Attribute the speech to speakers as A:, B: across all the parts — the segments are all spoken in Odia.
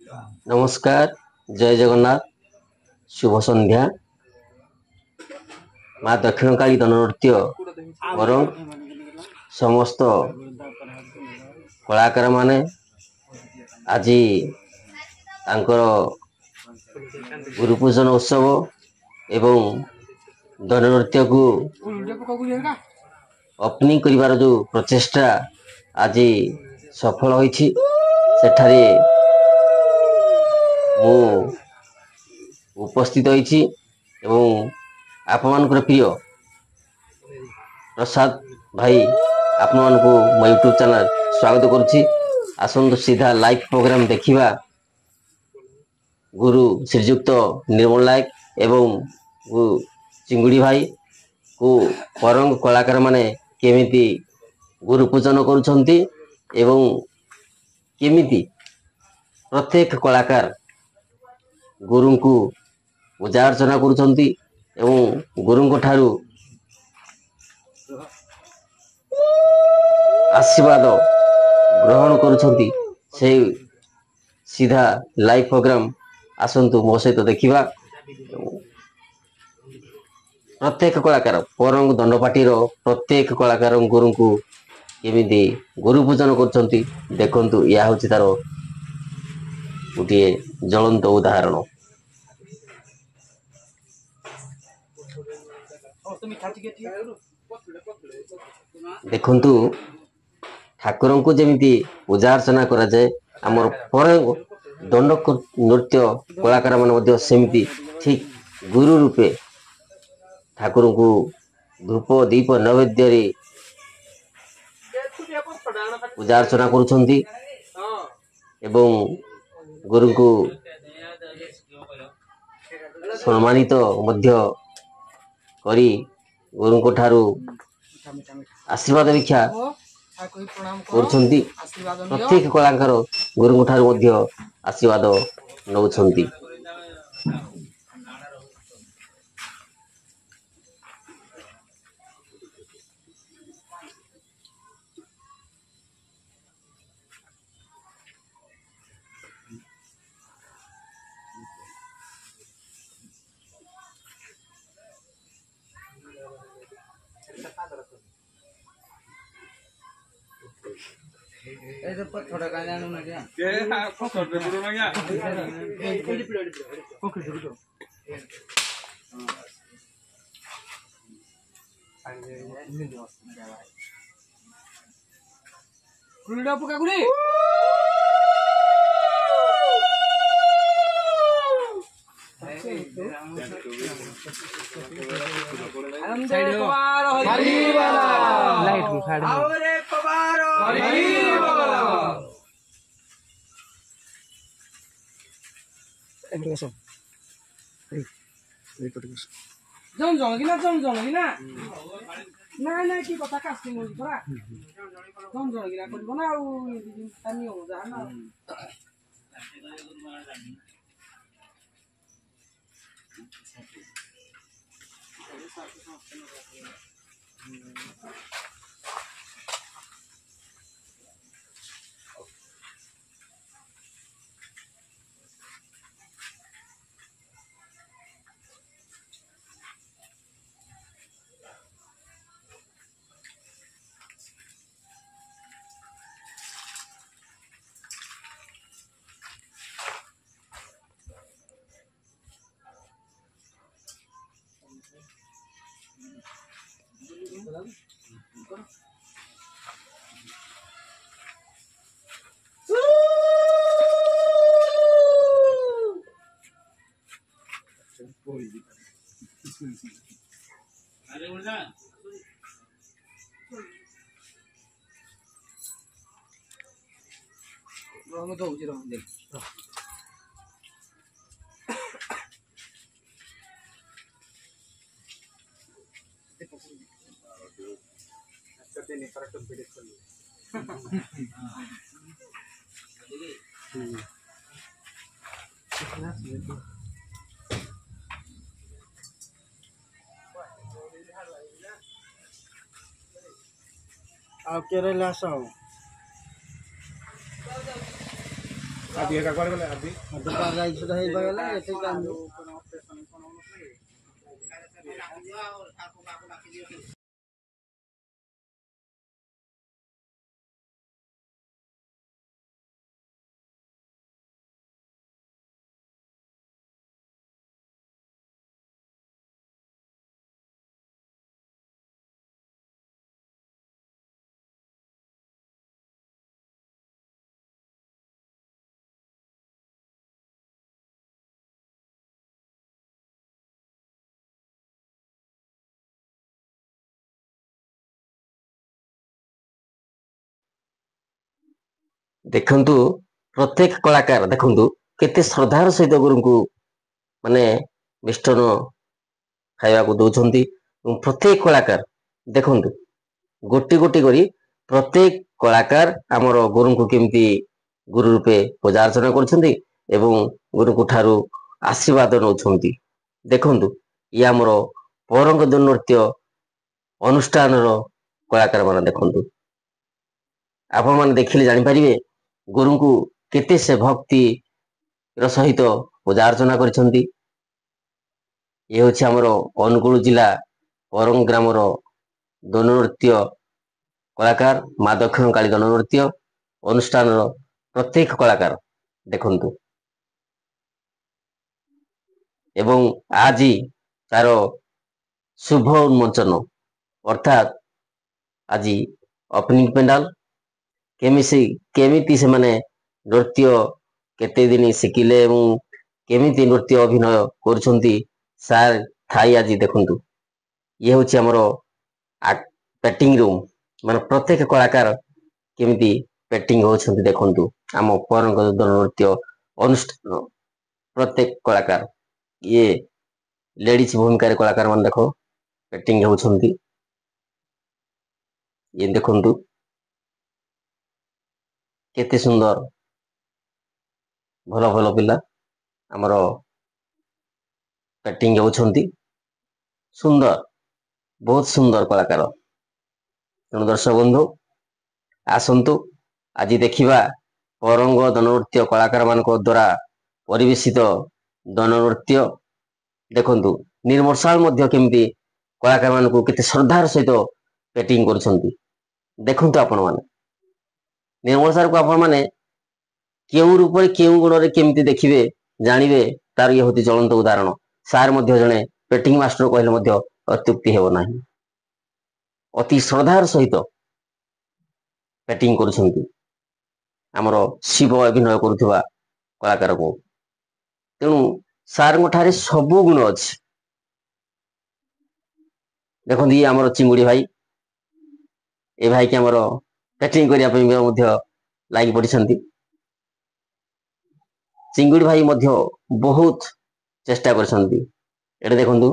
A: नमस्कार, जय जगन्नाथ, शुभ संध्या। माँ दक्षिणकाली दंडनृत्य वरं समस्त कलाकार माने आज गुरुपूजन उत्सव एवं दंडनृत्य को ओपनिंग करिवार जो प्रचेष्टा आज सफल होइछि सेठारे मु उपस्थित होइछि एवं आपनकर प्रिय प्रसाद भाई आपण को मो यूट्यूब चैनल स्वागत करुछि। आसंतु सीधा लाइव प्रोग्राम देखिबा गुरु श्रीजुक्त निर्मल नायक एवं चिंगुड़ी भाई को परंग कलाकार माने केमिति गुरु पूजन करुछंती एवं केमिति प्रत्येक कलाकार गुरु को पूजा अर्चना करुछंती एवं गुरु ठारू आशीर्वाद ग्रहण करुछंती से सीधा लाइव प्रोग्राम आसंतु मो सहित देखिबा। प्रत्येक कलाकार परंग दंडपाटीर प्रत्येक कलाकार गुरु को केमिति गुरु पूजन करुछंती देखंतु। या होछि तार गोटे ज्वलंत उदाहरण। देखंतु ठाकुर को जमीती पूजा अर्चना करा जाए आमर परंग दंड नृत्य कलाकार मान सेमती ठीक गुरु रूपे ठाकुर को धूप दीप नैवेद्य पूजा अर्चना करुछंती एवं गुरु को सम्मानित मध्य करी गुरु को ठारू आशीर्वाद भिक्षा करुछंती। प्रत्येक कलाकार गुरु ठारू मध्य आशीर्वाद नौछंती।
B: ऐसे पर थोड़ा का जानो ना क्या
C: ये हां पकड़ दे बुरो ना क्या
B: पकड़ दो गुलिडा पका गुली हम दे कुमार हरि वाला लाइट को फाड़ और एक कुमार हरि वाला एंड सो ए टोटल जम गिना ना ना की कथा कास्टिंग होई परा जम गिना करबो ना आ तानी हो जा ना
C: अरे उड़ जा
B: रंग तो उजी रंग दे करते नहीं करेक्ट पीडीएफ कर लो कितना सीधा आप केरला से हो
A: ଦେଖନ୍ତୁ ପ୍ରତ୍ୟେକ କଳାକାର ଦେଖନ୍ତୁ କେତେ ଶ୍ରଦ୍ଧାର ସହିତ ଗୁରୁଙ୍କୁ ମାନେ ମିଷ୍ଟନ ଖାଇବାକୁ ଦଉଛନ୍ତି ଏବଂ ପ୍ରତ୍ୟେକ କଳାକାର ଦେଖନ୍ତୁ ଗୋଟି ଗୋଟି କରି ପ୍ରତ୍ୟେକ କଳାକାର ଆମର ଗୁରୁଙ୍କୁ କେମିତି ଗୁରୁ ରୂପେ ପୂଜା ଅର୍ଚ୍ଚନା କରୁଛନ୍ତି ଏବଂ ଗୁରୁଙ୍କ ଠାରୁ ଆଶୀର୍ବାଦ ନେଉଛନ୍ତି। ଦେଖନ୍ତୁ ଇଏ ଆମର ପରଙ୍କ ନୃତ୍ୟ ଅନୁଷ୍ଠାନର କଳାକାର ମାନେ ଦେଖନ୍ତୁ ଆପଣ ମାନେ ଦେଖିଲେ ଜାଣିପାରିବେ ଗୁରୁଙ୍କୁ କେତେ ସେ ଭକ୍ତି ର ସହିତ ପୂଜା ଅର୍ଚ୍ଚନା କରିଛନ୍ତି। ଏ ହେଉଛି ଆମର ଅନୁଗୁଳ ଜିଲ୍ଲା ପରଂ ଗ୍ରାମର ଦନନୃତ୍ୟ କଳାକାର ମା ଦକ୍ଷିଣ କାଳୀ ଦନନୃତ୍ୟ ଅନୁଷ୍ଠାନର ପ୍ରତ୍ୟେକ କଳାକାର ଦେଖନ୍ତୁ ଏବଂ ଆଜି ତାର ଶୁଭ ଉନ୍ମୋଚନ ଅର୍ଥାତ୍ ଆଜି ଓପନିଂ ପେଣ୍ଡାଲ କେମିତି ସେମାନେ ନୃତ୍ୟ କେତେ ଦିନ ଶିଖିଲେ ଏବଂ କେମିତି ନୃତ୍ୟ ଅଭିନୟ କରୁଛନ୍ତି ସାର୍ ଥାଇ ଆଜି ଦେଖନ୍ତୁ ଇଏ ହେଉଛି ଆମର ପେଟିଂ ରୁମ୍ ମାନେ ପ୍ରତ୍ୟେକ କଳାକାର କେମିତି ପେଟିଂ ହଉଛନ୍ତି ଦେଖନ୍ତୁ ଆମ ପରଙ୍କ ନୃତ୍ୟ ଅନୁଷ୍ଠାନ ପ୍ରତ୍ୟେକ କଳାକାର ଇଏ ଲେଡିଜ ଭୂମିକାରେ କଳାକାର ମାନେ ଦେଖ ପେଟିଂ ହେଉଛନ୍ତି ଇଏ ଦେଖନ୍ତୁ କେତେ ସୁନ୍ଦର ଭଲ ଭଲ ପିଲା ଆମର ପେଟିଂ ହେଉଛନ୍ତି ସୁନ୍ଦର ବହୁତ ସୁନ୍ଦର କଳାକାର। ତେଣୁ ଦର୍ଶକ ବନ୍ଧୁ ଆସନ୍ତୁ ଆଜି ଦେଖିବା ପରଙ୍ଗ ଦନନୃତ୍ୟ କଳାକାର ମାନଙ୍କ ଦ୍ଵାରା ପରିବେଶିତ ଦନନୃତ୍ୟ ଦେଖନ୍ତୁ ନିର୍ମର୍ଷାଲ ମଧ୍ୟ କେମିତି କଳାକାର ମାନଙ୍କୁ କେତେ ଶ୍ରଦ୍ଧାର ସହିତ ପେଟିଂ କରୁଛନ୍ତି ଦେଖନ୍ତୁ ଆପଣ ମାନେ ନିର୍ମଳ ସାର୍ କୁ ଆପଣ ମାନେ କେଉଁ ରୂପରେ କେଉଁ ଗୁଣରେ କେମିତି ଦେଖିବେ ଜାଣିବେ ତାର ଇଏ ହଉଛି ଜ୍ୱଳନ୍ତ ଉଦାହରଣ ସାର୍ ମଧ୍ୟ ଜଣେ ପେଟିଂ ମାଷ୍ଟର କହିଲେ ମଧ୍ୟ ଅତ୍ୟୁକ୍ତି ହେବ ନାହିଁ। ଅତି ଶ୍ରଦ୍ଧାର ସହିତ ପେଟିଂ କରୁଛନ୍ତି ଆମର ଶିବ ଅଭିନୟ କରୁଥିବା କଳାକାରକୁ ତେଣୁ ସାରଙ୍କ ଠାରେ ସବୁ ଗୁଣ ଅଛି। ଦେଖନ୍ତୁ ଇଏ ଆମର ଚିଙ୍ଗୁଡି ଭାଇ ଏ ଭାଇକି ଆମର ପେଟିଂ କରିବା ପାଇଁ ମଧ୍ୟ ଲାଗି ପଡିଛନ୍ତି। ଚିଙ୍ଗୁଡି ଭାଇ ମଧ୍ୟ ବହୁତ ଚେଷ୍ଟା କରିଛନ୍ତି ଏଠି ଦେଖନ୍ତୁ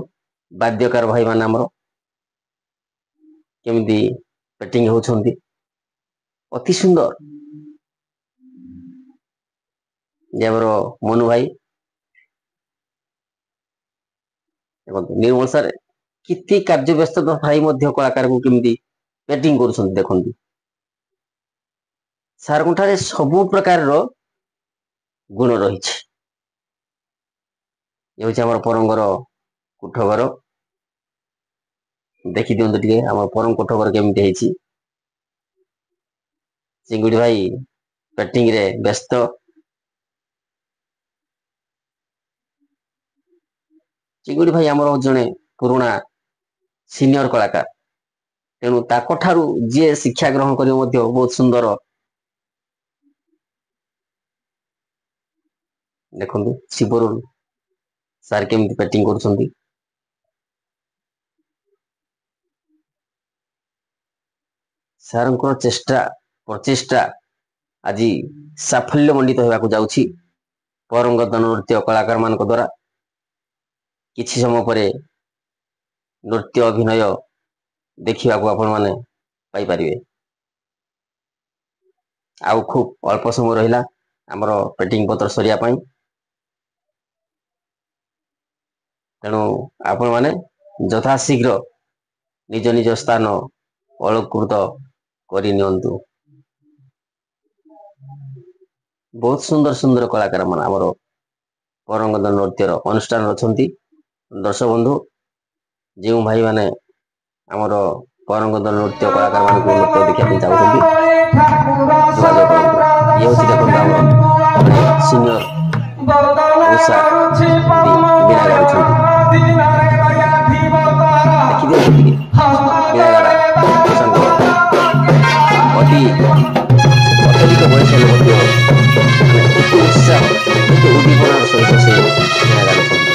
A: ବାଦ୍ୟକାର ଭାଇ ମାନେ ଆମର କେମିତି ପେଟିଂ ହଉଛନ୍ତି ଅତି ସୁନ୍ଦର ଯେ ଆମର ମନୁ ଭାଇ ଦେଖନ୍ତୁ ନିର୍ମଳ ସାର୍ କେତେ କାର୍ଯ୍ୟ ବ୍ୟସ୍ତ ଥାଇ ମଧ୍ୟ କଳାକାରକୁ କେମିତି ପେଟିଂ କରୁଛନ୍ତି ଦେଖନ୍ତୁ ସାରଙ୍କ ଠାରେ ସବୁ ପ୍ରକାରର ଗୁଣ ରହିଛି। ଏ ହଉଛି ଆମର ପରଙ୍କର କୋଠ ଘର ଦେଖି ଦିଅନ୍ତୁ ଟିକେ ଆମର ପରମ କୋଠ ଘର କେମିତି ହେଇଛି ଚିଙ୍ଗୁଡି ଭାଇ ପେଟିଂ ରେ ବ୍ୟସ୍ତ ଚିଙ୍ଗୁଡି ଭାଇ ଆମର ଜଣେ ପୁରୁଣା ସିନିୟର କଳାକାର ତେଣୁ ତାଙ୍କ ଠାରୁ ଯିଏ ଶିକ୍ଷା ଗ୍ରହଣ କରିବ ମଧ୍ୟ ବହୁତ ସୁନ୍ଦର ଦେଖନ୍ତୁ ଶିବରୁ ସାର୍ କେମିତି ପେଟିଂ କରୁଛନ୍ତି ସାରଙ୍କର ଚେଷ୍ଟା ପ୍ରଚେଷ୍ଟା ଆଜି ସାଫଲ୍ୟ ମଣ୍ଡିତ ହେବାକୁ ଯାଉଛି ପରଙ୍ଗତନ ନୃତ୍ୟ କଳାକାର ମାନଙ୍କ ଦ୍ଵାରା କିଛି ସମୟ ପରେ ନୃତ୍ୟ ଅଭିନୟ ଦେଖିବାକୁ ଆପଣ ମାନେ ପାଇପାରିବେ ଆଉ ଖୁବ ଅଳ୍ପ ସମୟ ରହିଲା ଆମର ପେଟିଂ ପତ୍ର ସରିବା ପାଇଁ ତେଣୁ ଆପଣ ମାନେ ଯଥାଶୀଘ୍ର ନିଜ ନିଜ ସ୍ଥାନ ଅଳକୃତ କରି ନିଅନ୍ତୁ ବହୁତ ସୁନ୍ଦର ସୁନ୍ଦର କଳାକାର ମାନେ ଆମର ପରଙ୍ଗଦ ନୃତ୍ୟର ଅନୁଷ୍ଠାନ ଅଛନ୍ତି। ଦର୍ଶକ ବନ୍ଧୁ, ଯେଉଁ ଭାଇମାନେ ଆମର ପରଙ୍ଗଦ ନୃତ୍ୟ କଳାକାର ମାନଙ୍କୁ ନୃତ୍ୟ ଦେଖିବା ପାଇଁ ଚାହୁଁଛନ୍ତି ଯୋଗାଯୋଗ କରନ୍ତୁ। ଇଏ ହେଉଛି ଦେଖନ୍ତୁ ଆମର ସିନିୟର ଉଷା ବିନା ଗାଡୁଛନ୍ତି। ଦେଖିଦିଅନ୍ତୁ ଟିକେ ବିନା ଗାଡା ଉଷାଙ୍କ ଅତ୍ୟଧିକ ବୟସ ହେଲେ ମଧ୍ୟ ଏତେ ଉତ୍ସାହ ଏତେ ଉଦ୍ଦୀପନାର ସହିତ ସେ ବିନା ଗାଡୁଛନ୍ତି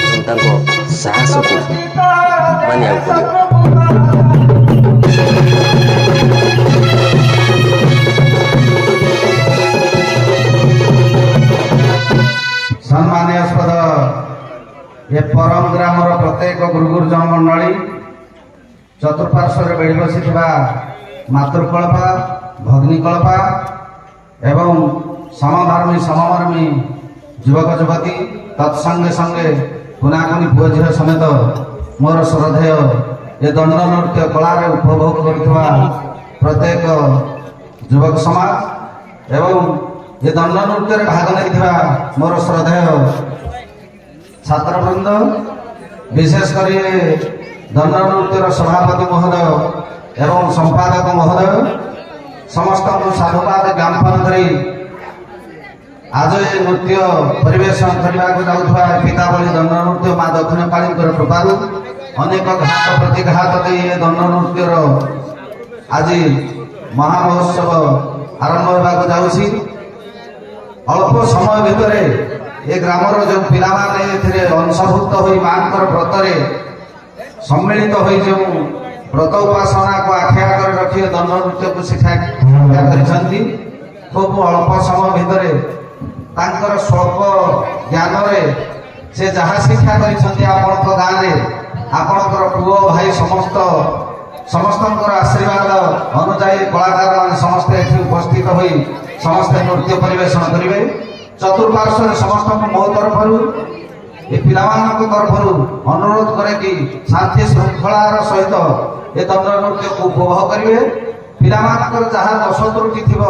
A: ଏବଂ ତାଙ୍କ ସାହସକୁ ମାନିବାକୁ ପଡ଼ିବ।
D: ସମ୍ମାନାସ୍ପଦ ଏ ପରମ ଗ୍ରାମର ପ୍ରତ୍ୟେକ ଗୁରୁଗୁରୁଜନ ମଣ୍ଡଳୀ, ଚତୁଃପାର୍ଶ୍ୱରେ ବେଢ଼ି ବସିଥିବା ମାତୃକଳପା, ଭଗ୍ନୀକଳପା ଏବଂ ସମଧର୍ମୀ ସମମର୍ମୀ ଯୁବକ ଯୁବତୀ, ତତ୍ସଙ୍ଗେ ସଙ୍ଗେ କୁନାକୁନି ପୁଅ ଝିଅ ସମେତ ମୋର ଶ୍ରଦ୍ଧେୟ ଏ ଦଣ୍ଡ ନୃତ୍ୟ କଳାରେ ଉପଭୋଗ କରୁଥିବା ପ୍ରତ୍ୟେକ ଯୁବକ ସମାଜ ଏବଂ ଏ ଦଣ୍ଡ ନୃତ୍ୟରେ ଭାଗ ନେଇଥିବା ମୋର ଶ୍ରଦ୍ଧେୟ ଛାତ୍ରବୃନ୍ଦ, ବିଶେଷ କରି ଦଣ୍ଡ ନୃତ୍ୟର ସଭାପତି ମହୋଦୟ ଏବଂ ସମ୍ପାଦକ ମହୋଦୟ, ସମସ୍ତଙ୍କୁ ସାଧୁବାଦ ଜ୍ଞାପନ କରି ଆଜି ଏ ନୃତ୍ୟ ପରିବେଷଣ କରିବାକୁ ଯାଉଥିବା ପିତାବଳୀ ଦଣ୍ଡ ନୃତ୍ୟ ମା ଦକ୍ଷିଣକାଳୀଙ୍କର କୃପାରୁ ଅନେକ ଘାତ ପ୍ରତିଘାତ ଦେଇ ଏ ଦଣ୍ଡ ନୃତ୍ୟର ଆଜି ମହାମହୋତ୍ସବ ଆରମ୍ଭ ହେବାକୁ ଯାଉଛି। ଅଳ୍ପ ସମୟ ଭିତରେ ଏ ଗ୍ରାମର ଯେଉଁ ପିଲାମାନେ ଏଥିରେ ଅଂଶଭୁକ୍ତ ହୋଇ ମାଙ୍କର ବ୍ରତରେ ସମ୍ମିଳିତ ହୋଇ ଯେଉଁ ବ୍ରତ ଉପାସନାକୁ ଆଖି ଆଗରେ ରଖି ଦଣ୍ଡ ନୃତ୍ୟକୁ ଶିକ୍ଷା କରିଛନ୍ତି, ଖୁବ୍ ଅଳ୍ପ ସମୟ ଭିତରେ ତାଙ୍କର ସ୍ୱଳ୍ପ ଜ୍ଞାନରେ ସେ ଯାହା ଶିକ୍ଷା କରିଛନ୍ତି ଆପଣଙ୍କ ଗାଁରେ ଆପଣଙ୍କର ପୁଅ ଭାଇ ସମସ୍ତଙ୍କର ଆଶୀର୍ବାଦ ଅନୁଯାୟୀ କଳାକାରମାନେ ସମସ୍ତେ ଏଠି ଉପସ୍ଥିତ ହୋଇ ସମସ୍ତେ ନୃତ୍ୟ ପରିବେଷଣ କରିବେ। ଚତୁଃପାର୍ଶ୍ୱରେ ସମସ୍ତଙ୍କୁ ମୋ ତରଫରୁ ଏ ପିଲାମାନଙ୍କ ତରଫରୁ ଅନୁରୋଧ କରେ କି ଶାନ୍ତି ଶୃଙ୍ଖଳାର ସହିତ ଏ ଦଣ୍ଡ ନୃତ୍ୟକୁ ଉପଭୋଗ କରିବେ। ପିଲାମାନଙ୍କର ଯାହା ଦୋଷ ତ୍ରୁଟି ଥିବ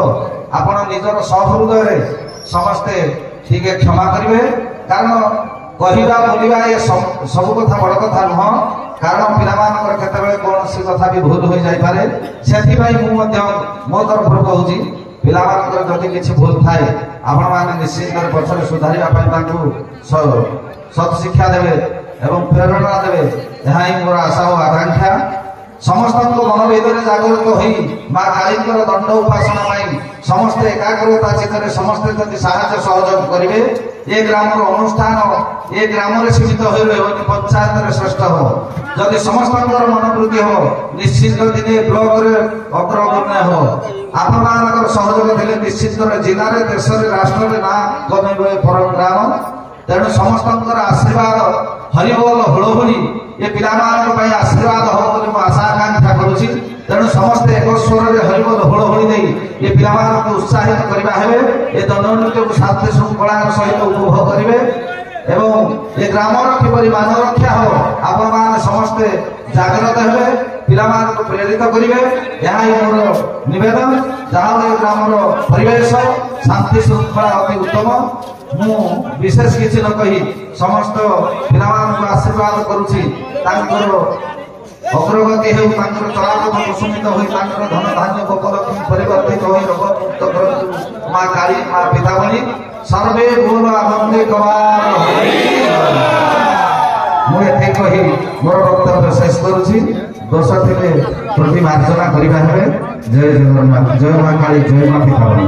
D: ଆପଣ ନିଜର ସହୃଦୟରେ ସମସ୍ତେ ଟିକେ କ୍ଷମା କରିବେ, କାରଣ କହିବା ବୋଲିବା ଏ ସବୁ କଥା ବଡ଼ କଥା ନୁହଁ, କାରଣ ପିଲାମାନଙ୍କର କେତେବେଳେ କୌଣସି କଥା ବି ଭୁଲ ହୋଇଯାଇପାରେ। ସେଥିପାଇଁ ମୁଁ ମଧ୍ୟ ମୋ ତରଫରୁ କହୁଛି, ପିଲାମାନଙ୍କର ଯଦି କିଛି ଭୁଲ ଥାଏ ଆପଣମାନେ ନିଶ୍ଚିତରେ ପଛରେ ସୁଧାରିବା ପାଇଁ ତାଙ୍କୁ ସତ୍ ଶିକ୍ଷା ଦେବେ ଏବଂ ପ୍ରେରଣା ଦେବେ, ଏହା ହିଁ ମୋର ଆଶା ଓ ଆକାଂକ୍ଷା। ସମସ୍ତଙ୍କ ମନ ଭିତରେ ଜାଗୃତ ହୋଇ ମା କାଳୀଙ୍କର ଦଣ୍ଡ ଉପାସନା ପାଇଁ ସମସ୍ତେ ଏକାଗ୍ରତା ଚିତ୍ତରେ ସମସ୍ତେ ଯଦି ସାହାଯ୍ୟ ସହଯୋଗ କରିବେ, ଏ ଗ୍ରାମର ଅନୁଷ୍ଠାନ ଏ ଗ୍ରାମରେ ସୀମିତ ହୋଇ ରହିବନି, ପଞ୍ଚାୟତରେ ଶ୍ରେଷ୍ଠ ହେବ। ଯଦି ସମସ୍ତଙ୍କର ମନୋବୃତ୍ତି ହେବ, ନିଶ୍ଚିତ ଦିନେ ବ୍ଲକରେ ଅଗ୍ରଗଣ୍ୟ ହେବ। ଆପଣମାନଙ୍କର ସହଯୋଗ ଥିଲେ ନିଶ୍ଚିତରେ ଜିଲ୍ଲାରେ, ଦେଶରେ, ରାଷ୍ଟ୍ରରେ ନାଁ କମେଇବ ଏ ପରମ ଗ୍ରାମ। ତେଣୁ ସମସ୍ତଙ୍କର ଆଶୀର୍ବାଦ ହରିବୋଲ ହୁଳହୁଳି ଏ ପିଲାମାନଙ୍କ ପାଇଁ ଆଶୀର୍ବାଦ ହେବ ବୋଲି ମୁଁ ଆଶା ଆକାଂକ୍ଷା କରୁଛି। ତେଣୁ ସମସ୍ତେ ଏକ ସ୍ୱରରେ ହରିବୋଲ ହୁଳହୁଳି ଦେଇ ଏ ପିଲାମାନଙ୍କୁ ଉତ୍ସାହିତ କରିବା ହେବେ। ଏ ଦଣ୍ଡ ନୃତ୍ୟକୁ ଶାନ୍ତି ଶୃଙ୍ଖଳାର ସହିତ ଉପଭୋଗ କରିବେ ଏବଂ ଏ ଗ୍ରାମର କିପରି ମାନ ରକ୍ଷା ହେବ ଆପଣମାନେ ସମସ୍ତେ ଜାଗ୍ରତ ହେବେ, ପିଲାମାନଙ୍କୁ ପ୍ରେରିତ କରିବେ, ଏହା ହିଁ ମୋର ନିବେଦନ। ଯାହା ଏ ଗ୍ରାମର ପରିବେଶ ଶାନ୍ତି ଶୃଙ୍ଖଳା ଅତି ଉତ୍ତମ। ମୁଁ ବିଶେଷ କିଛି ନ କହି ସମସ୍ତ ପିଲାମାନଙ୍କୁ ଆଶୀର୍ବାଦ କରୁଛି, ତାଙ୍କର ଅଗ୍ରଗତି ହେଉ, ତାଙ୍କର ଚଳାପଥ କୁସୁମିତ ହୋଇ, ତାଙ୍କର ଧନ ଧାନ୍ୟ ଗୋପଲକ୍ଷ୍ମୀ ପରିବର୍ତ୍ତିତ ହୋଇ ରୋଗମୁକ୍ତ କରନ୍ତୁ ମା କାଳୀ, ମା ପିତାମଣୀ। ସର୍ବେ ବୋଲ ଆନନ୍ଦେ କବାର। ମୁଁ ଏତେ କହି ମୋର ବକ୍ତବ୍ୟ ଶେଷ କରୁଛି। ଦୋଷ ଥିଲେ ପ୍ରତି ମାର୍ଜନା କରିବା ହେବେ। ଜୟ ଜଗନ୍ନାଥ, ଜୟ ମା କାଳୀ, ଜୟ ମା ପିତାମଣୀ।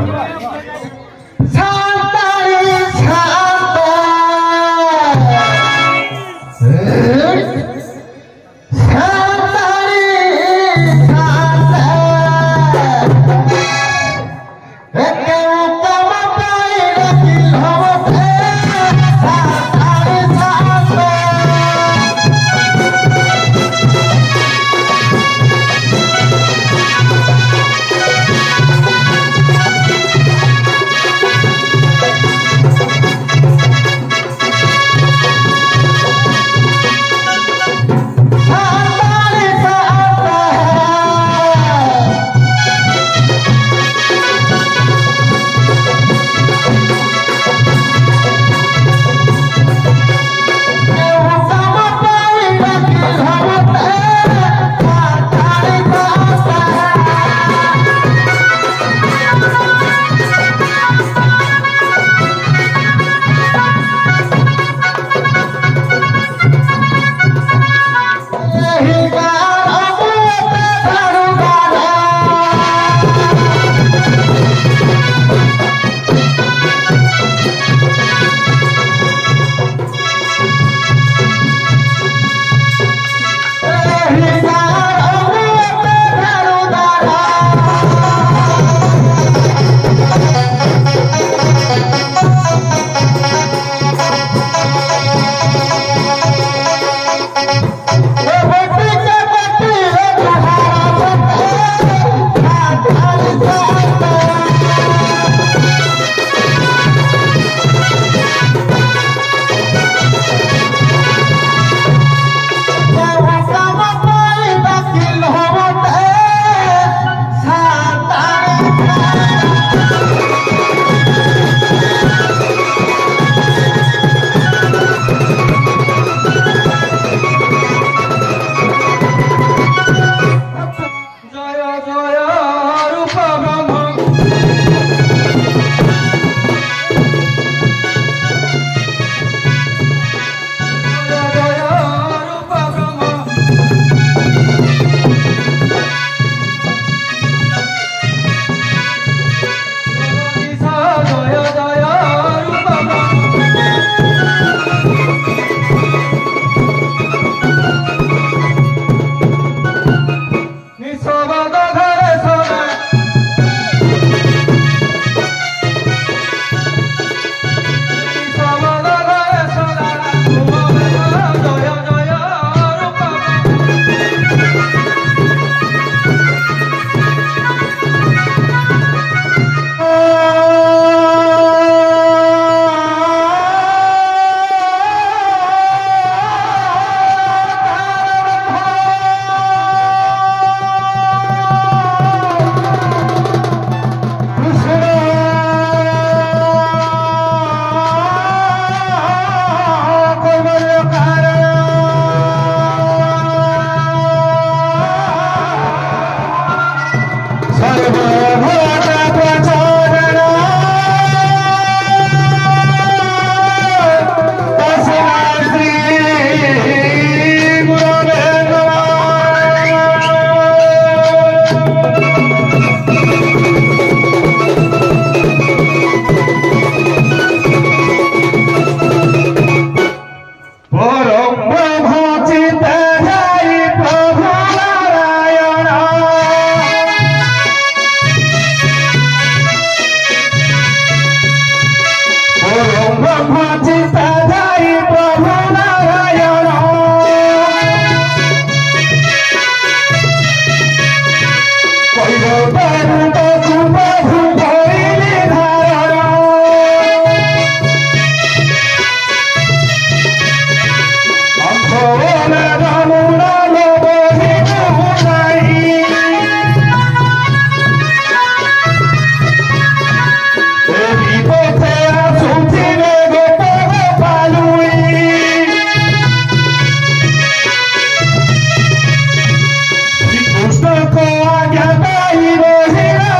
E: Krishna ko agya dai rohira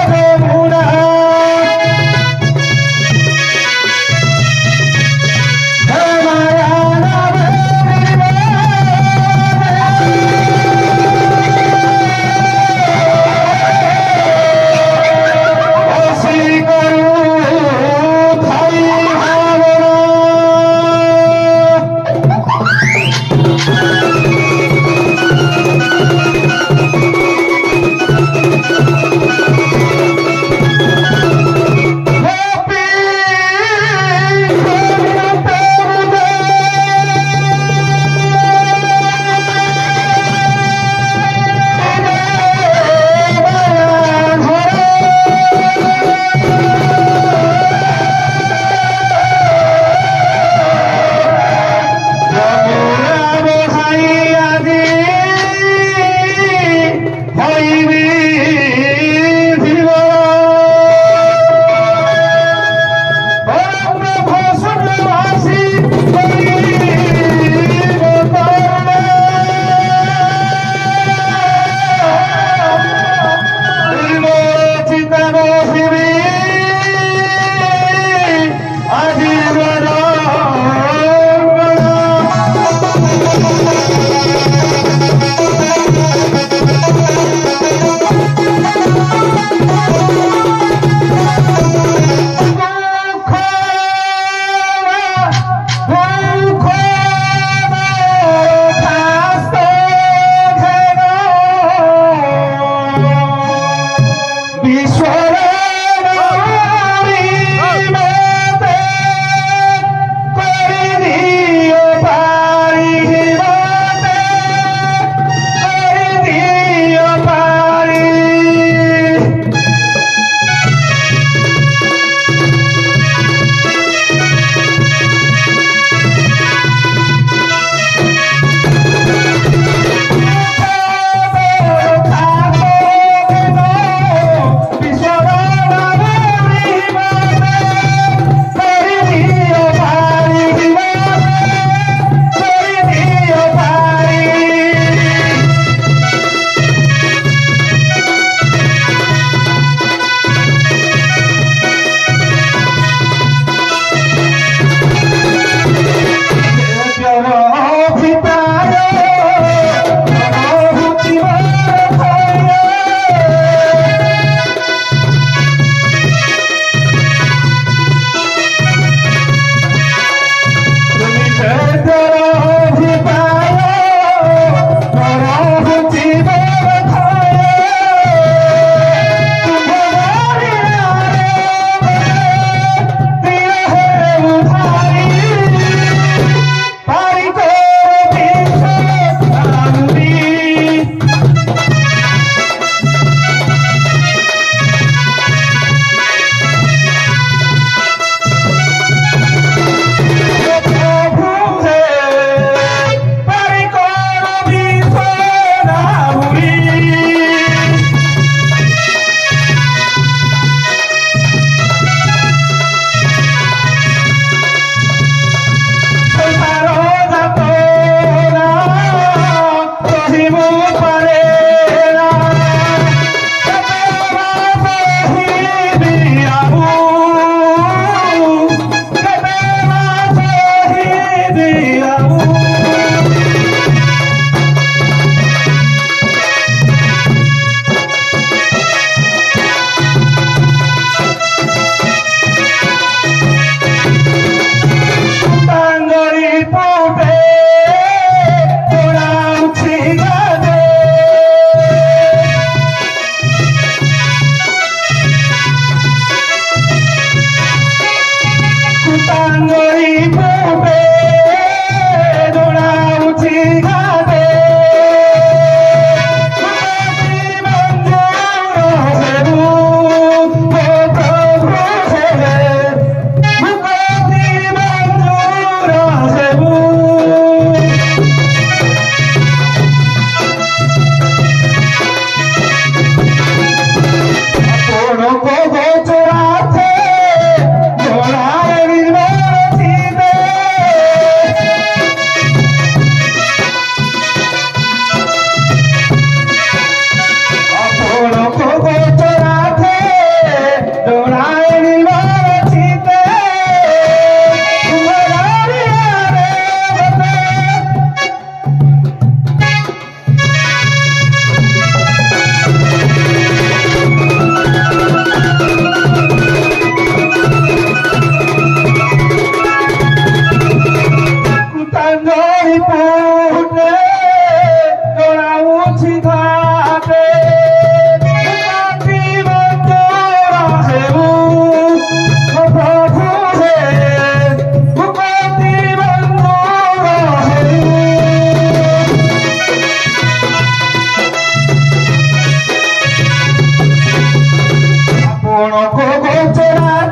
E: Go, go,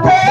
E: go,